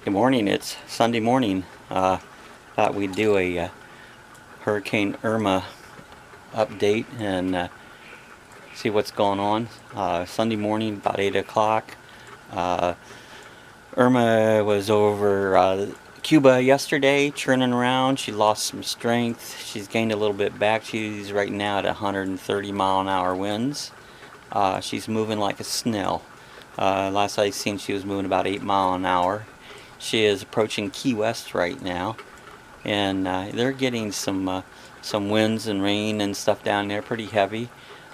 Good morning. It's Sunday morning. Thought we'd do a Hurricane Irma update and see what's going on. Sunday morning, about 8 o'clock. Irma was over Cuba yesterday, churning around. She lost some strength. She's gained a little bit back. She's right now at 130 mile an hour winds. She's moving like a snail. Last I seen, she was moving about 8 mile an hour. She is approaching Key West right now, and they're getting some winds and rain and stuff down there, pretty heavy.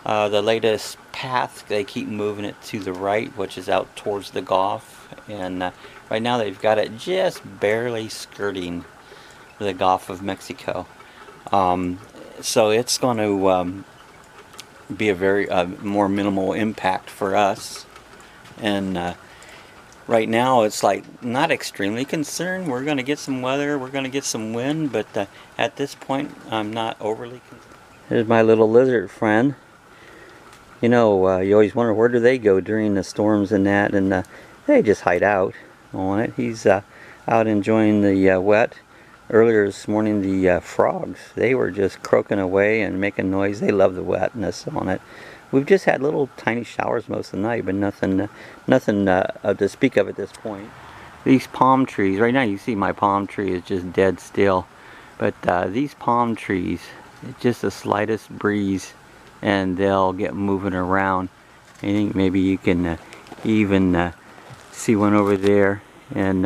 The latest path, they keep moving it to the right, which is out towards the Gulf, and right now they've got it just barely skirting the Gulf of Mexico. So it's going to be a very more minimal impact for us, and right now it's like not extremely concerned. We're going to get some weather, we're going to get some wind, but at this point I'm not overly concerned. Here's my little lizard friend. You know, you always wonder where do they go during the storms and that, and they just hide out on it. He's out enjoying the wet. Earlier this morning, the frogs, they were just croaking away and making noise. They love the wetness on it. We've just had little tiny showers most of the night, but nothing to speak of at this point. These palm trees, right now you see my palm tree is just dead still, but these palm trees, just the slightest breeze and they'll get moving around. I think maybe you can even see one over there, and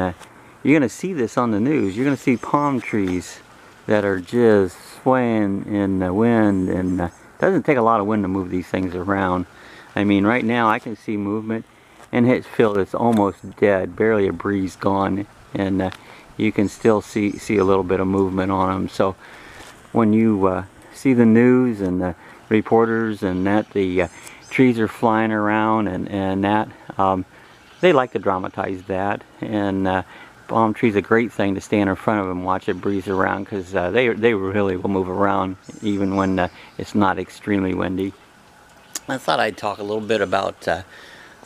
you're going to see this on the news. You're going to see palm trees that are just swaying in the wind, and it doesn't take a lot of wind to move these things around. I mean, right now I can see movement, and it's almost dead, barely a breeze gone, and you can still see a little bit of movement on them. So when you see the news and the reporters and that the trees are flying around and that, they like to dramatize that, and palm trees a great thing to stand in front of them and watch it breeze around, because they really will move around even when it's not extremely windy. I thought I'd talk a little bit about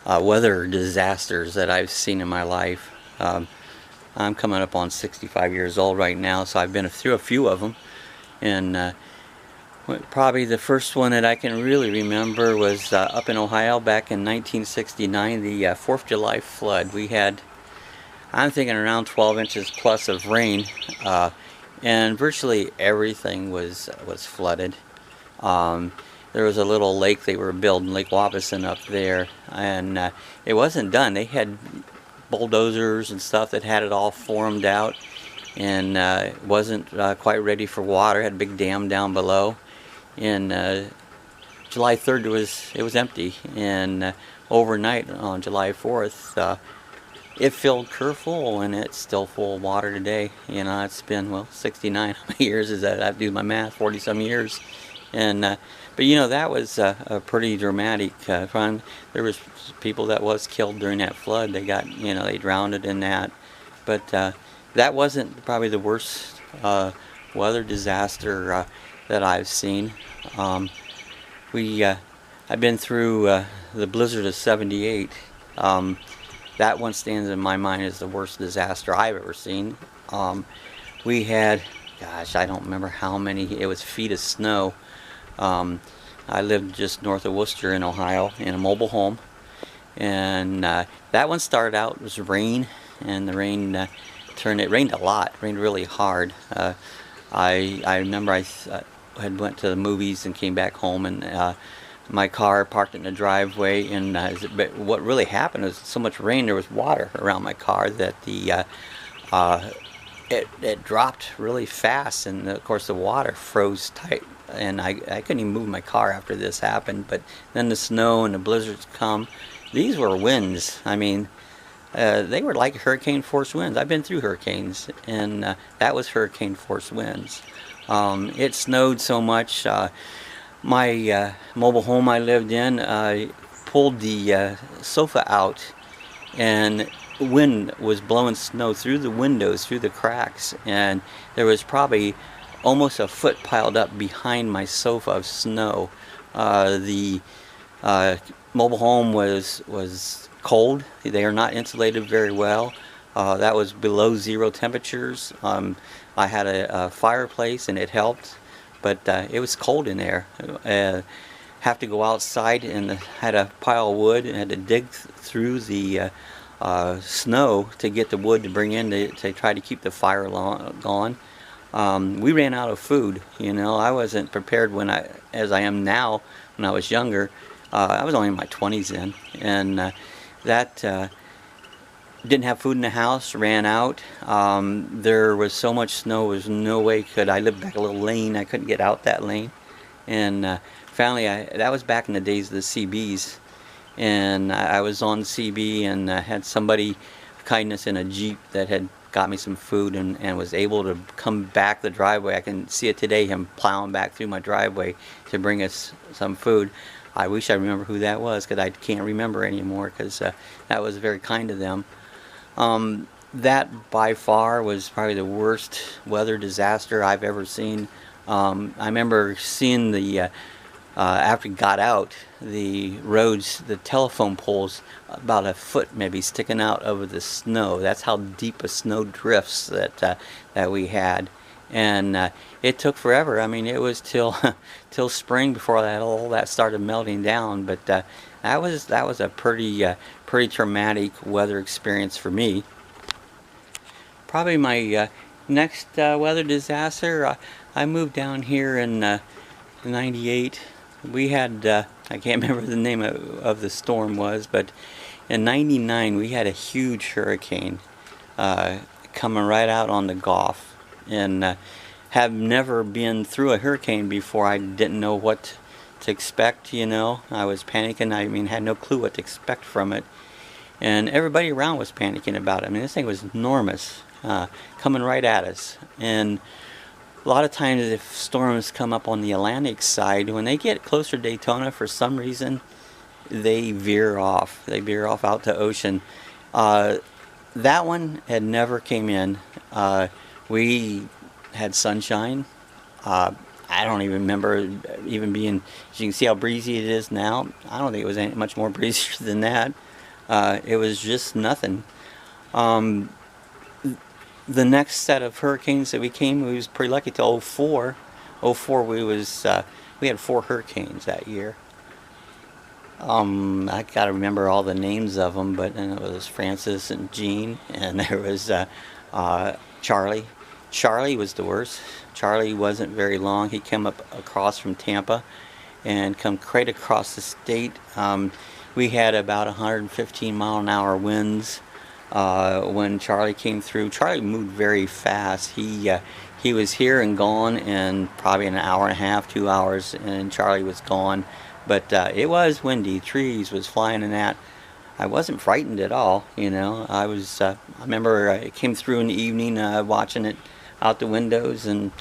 weather disasters that I've seen in my life. I'm coming up on 65 years old right now, so I've been through a few of them, and probably the first one that I can really remember was up in Ohio back in 1969, the 4th of July flood. We had, I'm thinking, around 12 inches plus of rain, and virtually everything was flooded. There was a little lake they were building, Lake Wabassin up there, and it wasn't done. They had bulldozers and stuff that had it all formed out, and it wasn't quite ready for water. It had a big dam down below. And July 3rd it was empty, and overnight on July 4th it filled Kerr full, and it's still full of water today. You know, it's been, well, 69 how many years is that? I have to do my math, 40 some years. And but you know, that was a pretty dramatic fun. There was people that was killed during that flood. They got, you know, they drowned in that. But that wasn't probably the worst weather disaster that I've seen. I've been through the blizzard of '78. That one stands in my mind as the worst disaster I've ever seen. We had, gosh, I don't remember how many, it was feet of snow. I lived just north of Worcester in Ohio in a mobile home, and that one started out, it was rain, and the rain it rained a lot, rained really hard. I remember I had went to the movies and came back home, and my car parked in the driveway, and what really happened was so much rain, there was water around my car that it dropped really fast, and of course the water froze tight, and I couldn't even move my car after this happened. But then the snow and the blizzards come. These were winds. I mean, they were like hurricane force winds. I've been through hurricanes, and that was hurricane force winds. It snowed so much. My mobile home I lived in, I pulled the sofa out, and wind was blowing snow through the windows, through the cracks, and there was probably almost a foot piled up behind my sofa of snow. The mobile home was cold. They are not insulated very well. That was below 0 temperatures. I had a fireplace and it helped, but it was cold in there. Have to go outside and had a pile of wood and had to dig through the snow to get the wood to bring in to try to keep the fire gone. We ran out of food. I wasn't prepared as I am now. When I was younger, I was only in my 20s then, and that didn't have food in the house. Ran out. There was so much snow. There was no way I lived back a little lane. I couldn't get out that lane, and finally, that was back in the days of the CBs, and I was on CB and had somebody kindness in a Jeep that had got me some food and was able to come back the driveway. I can see it today, him plowing back through my driveway to bring us some food. I wish I remember who that was, because I can't remember anymore, because that was very kind of them. That by far was probably the worst weather disaster I've ever seen. I remember seeing the after we got out, the roads, the telephone poles, about a foot maybe sticking out over the snow. That's how deep a snow drifts that we had, and it took forever. I mean, it was till till spring before all that started melting down. But that was a pretty traumatic weather experience for me. Probably my next weather disaster. I moved down here in '98. We had, I can't remember the name of the storm was, but in '99 we had a huge hurricane coming right out on the Gulf, and have never been through a hurricane before. I didn't know what to expect. I was panicking. I mean, had no clue what to expect from it, and everybody around was panicking about it. I mean, this thing was enormous, coming right at us. And a lot of times if storms come up on the Atlantic side, when they get closer to Daytona, for some reason, they veer off. They veer off out to ocean. That one had never came in. We had sunshine. I don't even remember even being, as you can see how breezy it is now. I don't think it was any much more breezy than that. It was just nothing. The next set of hurricanes that we was pretty lucky to '04. '04 we had 4 hurricanes that year. I gotta remember all the names of them, but then it was Francis and Jean, and there was Charlie. Charlie was the worst. Charlie wasn't very long. He came up across from Tampa and come right across the state. We had about 115-mile-an-hour winds. When Charlie came through. Charlie moved very fast. He was here and gone in probably an hour and a half, 2 hours, and Charlie was gone. But it was windy. Trees was flying and that. I wasn't frightened at all. I remember it came through in the evening, watching it out the windows, and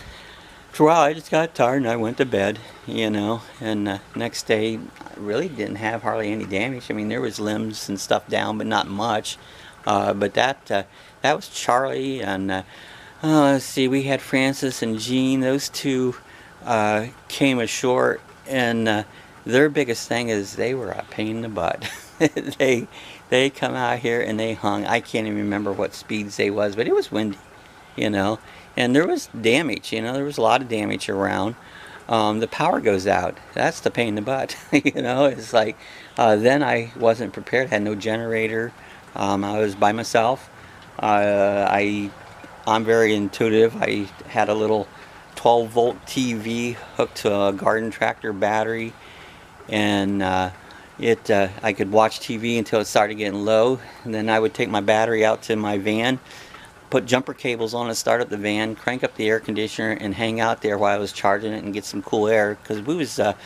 for a while I just got tired and I went to bed. And next day I really didn't have hardly any damage. I mean, there was limbs and stuff down, but not much. But that was Charlie, and let's see, we had Francis and Jean. Those two came ashore, and their biggest thing is they were a pain in the butt. they come out here and they hung. I can't even remember what speeds they was, but it was windy, and there was damage. There was a lot of damage around. The power goes out. That's the pain in the butt. It's like then I wasn't prepared. Had no generator. I was by myself. I'm very intuitive. I had a little 12-volt TV hooked to a garden tractor battery, and I could watch TV until it started getting low, and then I would take my battery out to my van, put jumper cables on it, start up the van, crank up the air conditioner, and hang out there while I was charging it and get some cool air, because we was out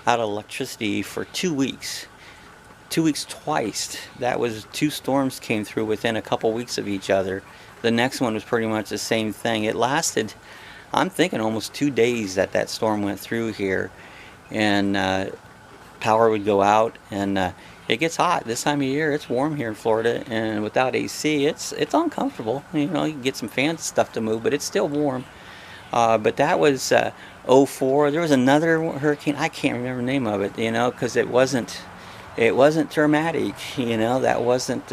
of electricity for 2 weeks. 2 weeks twice. That was 2 storms came through within a couple weeks of each other. The next one was pretty much the same thing. It lasted, I'm thinking, almost 2 days that storm went through here, and power would go out, and it gets hot this time of year. It's warm here in Florida, and without AC, it's uncomfortable. You can get some fan stuff to move, but it's still warm. But that was '04. There was another hurricane. I can't remember the name of it, because it wasn't dramatic. That wasn't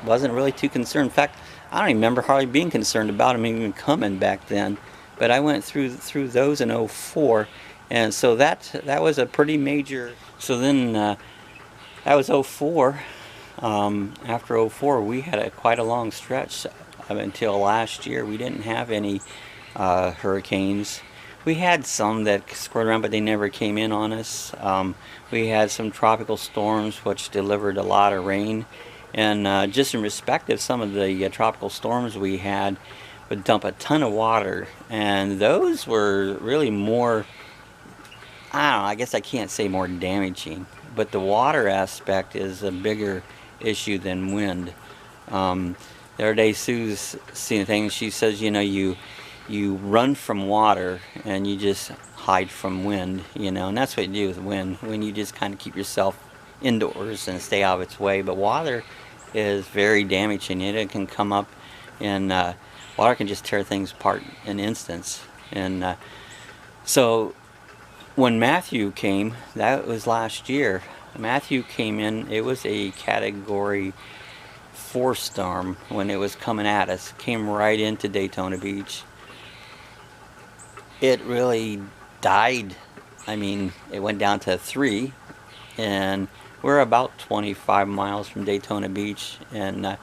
wasn't really too concerned. In fact, I don't even remember hardly being concerned about them even coming back then. But I went through those in '04, and so that was a pretty major. So then that was '04. After '04, we had quite a long stretch until last year. We didn't have any hurricanes. We had some that squirted around, but they never came in on us. We had some tropical storms which delivered a lot of rain. And just in respect of some of the tropical storms we had, would dump a ton of water. And those were really more, I don't know, I guess I can't say more damaging. But the water aspect is a bigger issue than wind. The other day Sue's seen a thing, she says, you know, you run from water and you just hide from wind, you know, and that's what you do with wind. When you just kind of keep yourself indoors and stay out of its way. But water is very damaging. It can come up and water can just tear things apart in instance. And so when Matthew came, that was last year. Matthew came in, it was a Category 4 storm when it was coming at us. Came right into Daytona Beach. It really died. I mean, it went down to 3, and we're about 25 miles from Daytona Beach, and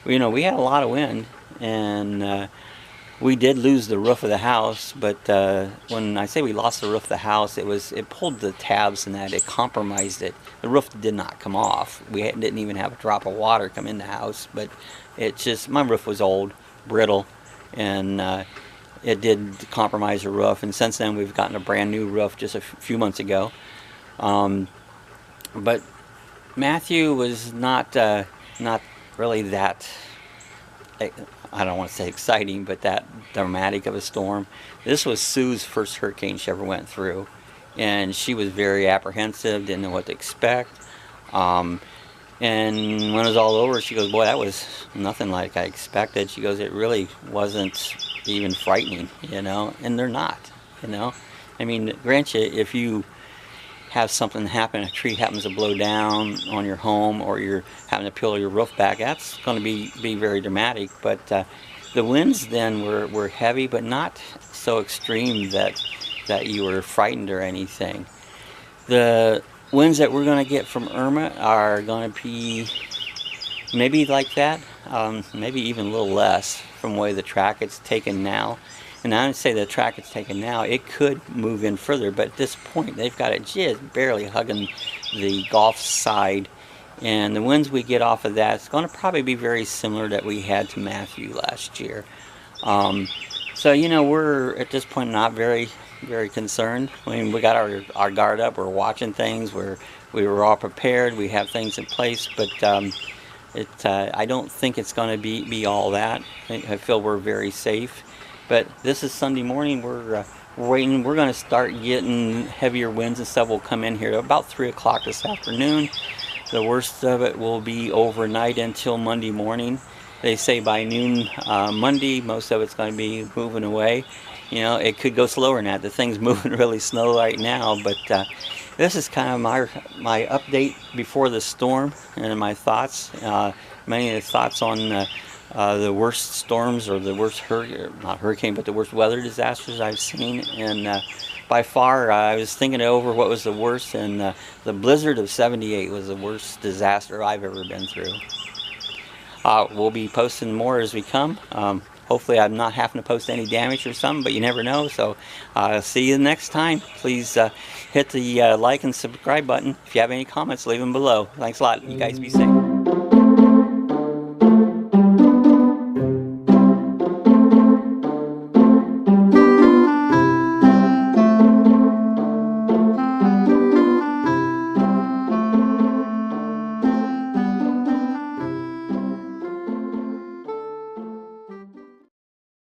you know, we had a lot of wind, and we did lose the roof of the house. But when I say we lost the roof of the house, it pulled the tabs and that it compromised it. The roof did not come off. We didn't even have a drop of water come in the house, but it just, my roof was old, brittle, and it did compromise the roof. And since then we've gotten a brand new roof just a few months ago. But Matthew was not really that, I don't want to say exciting, but that dramatic of a storm. This was Sue's first hurricane she ever went through, and she was very apprehensive, didn't know what to expect. And when it was all over, she goes, boy, that was nothing like I expected. She goes, it really wasn't even frightening, you know, and they're not, you know. I mean, grant you, if you have something happen, a tree happens to blow down on your home, or you're having to peel your roof back, that's going to be very dramatic. But the winds then were heavy, but not so extreme that you were frightened or anything. The winds that we're going to get from Irma are going to be maybe like that, maybe even a little less from the way the track it's taken now. And I would say the track it's taken now, it could move in further, but at this point they've got it just barely hugging the Gulf side, and the winds we get off of that, it's going to probably be very similar that we had to Matthew last year. So you know, we're at this point not very concerned. I mean, we got our guard up, we're watching things, we were all prepared, we have things in place, but I don't think it's going to be all that. I feel we're very safe. But this is Sunday morning. We're waiting. We're going to start getting heavier winds and stuff will come in here about 3 o'clock this afternoon. The worst of it will be overnight until Monday morning. They say by noon Monday, most of it's going to be moving away. You know, it could go slower than that. The thing's moving really slow right now, but this is kind of my update before the storm and my thoughts. Many of the thoughts on the worst storms, or the worst not hurricane, but the worst weather disasters I've seen. And by far, I was thinking over what was the worst, and the blizzard of '78 was the worst disaster I've ever been through. We'll be posting more as we come. Hopefully I'm not having to post any damage or something, but you never know. So see you next time. Please hit the like and subscribe button. If you have any comments, leave them below. Thanks a lot. You guys be safe.